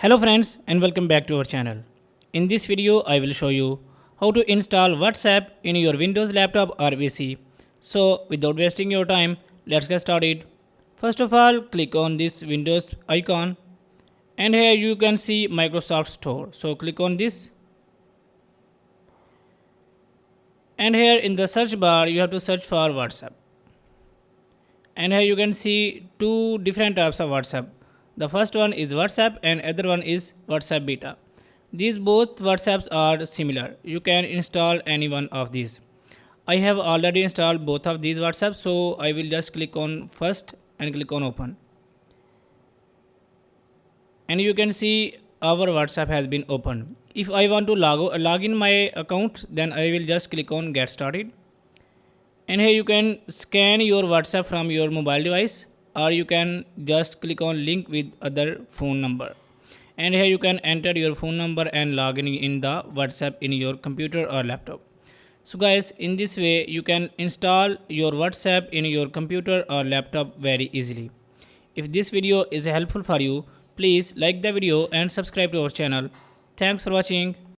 Hello friends and welcome back to our channel. In this video I will show you how to install WhatsApp in your Windows laptop or PC. So without wasting your time, let's get started. First of all, click on this Windows icon and here you can see Microsoft Store. So click on this and here in the search bar you have to search for WhatsApp. And here you can see two different types of WhatsApp. The first one is WhatsApp and other one is WhatsApp beta. These both WhatsApps are similar. You can install any one of these. I have already installed both of these WhatsApps, so I will just click on first and click on open. And you can see our WhatsApp has been opened. If I want to log in my account, then I will just click on get started. And here you can scan your WhatsApp from your mobile device, or you can just click on link with other phone number. And here you can enter your phone number and log in the WhatsApp in your computer or laptop. So guys, in this way you can install your WhatsApp in your computer or laptop very easily. If this video is helpful for you, please like the video and subscribe to our channel. Thanks for watching.